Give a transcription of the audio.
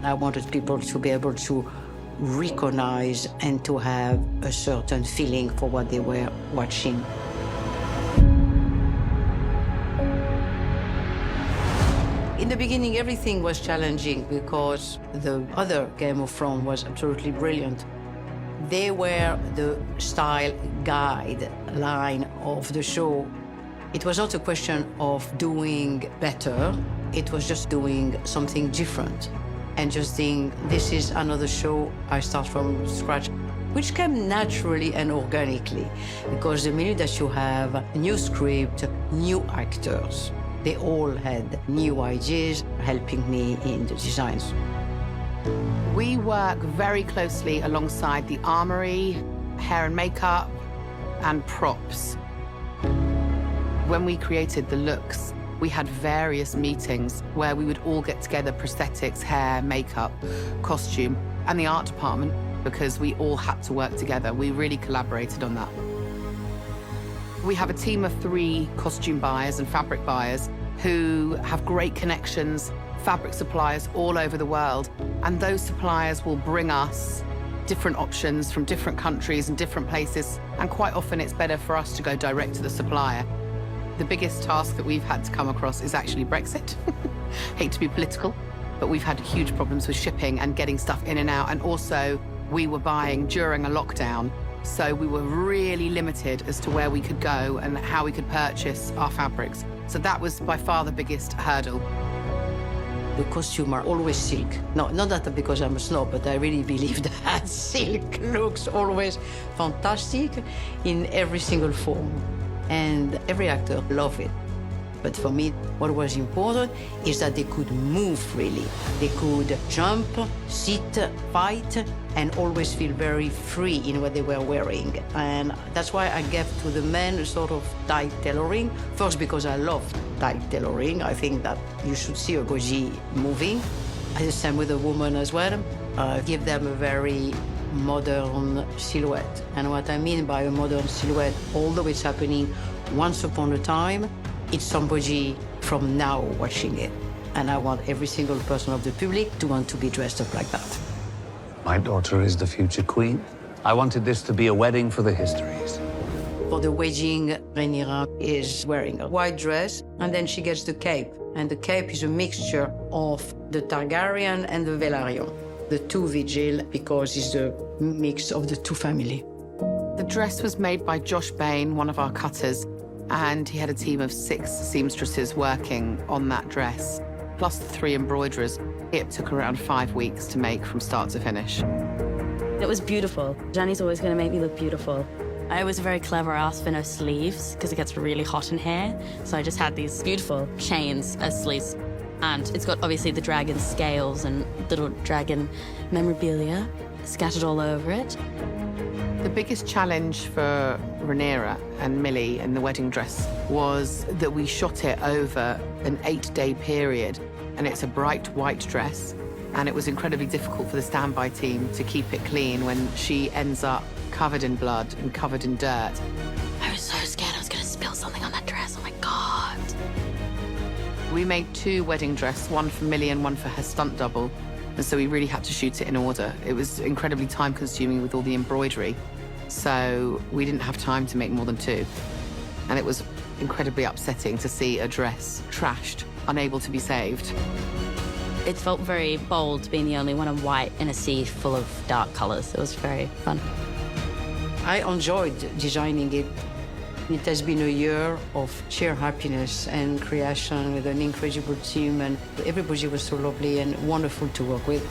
I wanted people to be able to recognize and to have a certain feeling for what they were watching. In the beginning, everything was challenging because the other Game of Thrones was absolutely brilliant. They were the style guide line of the show. It was not a question of doing better. It was just doing something different and just saying, this is another show, I start from scratch, which came naturally and organically because the minute that you have a new script, new actors, they all had new ideas helping me in the designs. We work very closely alongside the armory, hair and makeup, and props. When we created the looks, we had various meetings where we would all get together, prosthetics, hair, makeup, costume, and the art department, because we all had to work together. We really collaborated on that. We have a team of 3 costume buyers and fabric buyers who have great connections, fabric suppliers all over the world, and those suppliers will bring us different options from different countries and different places, and quite often it's better for us to go direct to the supplier. The biggest task that we've had to come across is actually Brexit. Hate to be political, but we've had huge problems with shipping and getting stuff in and out, and also we were buying during a lockdown, so we were really limited as to where we could go and how we could purchase our fabrics. So that was by far the biggest hurdle. The costumes are always silk. No, not that because I'm a snob, but I really believe that silk looks always fantastic in every single form. And every actor loves it. But for me, what was important is that they could move freely. They could jump, sit, fight, and always feel very free in what they were wearing. And that's why I gave to the men a sort of tight tailoring. First, because I love tight tailoring. I think that you should see a goji moving. The same with the woman as well. Give them a very modern silhouette. And what I mean by a modern silhouette, although it's happening once upon a time, it's somebody from now watching it. And I want every single person of the public to want to be dressed up like that. My daughter is the future queen. I wanted this to be a wedding for the histories. For the wedding, Rhaenyra is wearing a white dress, and then she gets the cape. And the cape is a mixture of the Targaryen and the Velaryon. The 2 vigil, because it's the mix of the 2 families. The dress was made by Josh Bain, one of our cutters, and he had a team of 6 seamstresses working on that dress, plus the 3 embroiderers. It took around 5 weeks to make from start to finish. It was beautiful. Jenny's always going to make me look beautiful. I was very clever. I asked for no sleeves because it gets really hot in here. So I just had these beautiful chains as sleeves. And it's got obviously the dragon scales and little dragon memorabilia scattered all over it. The biggest challenge for Rhaenyra and Millie in the wedding dress was that we shot it over an 8-day period, and it's a bright white dress, and it was incredibly difficult for the standby team to keep it clean when she ends up covered in blood and covered in dirt. I was so scared I was going to spill something on that dress. Oh my God. We made 2 wedding dresses, one for Millie and one for her stunt double, and so we really had to shoot it in order. It was incredibly time-consuming with all the embroidery, so we didn't have time to make more than 2. And it was incredibly upsetting to see a dress trashed, unable to be saved. It felt very bold being the only one in white in a sea full of dark colors. It was very fun. I enjoyed designing it. It has been a year of sheer happiness and creation with an incredible team, and everybody was so lovely and wonderful to work with.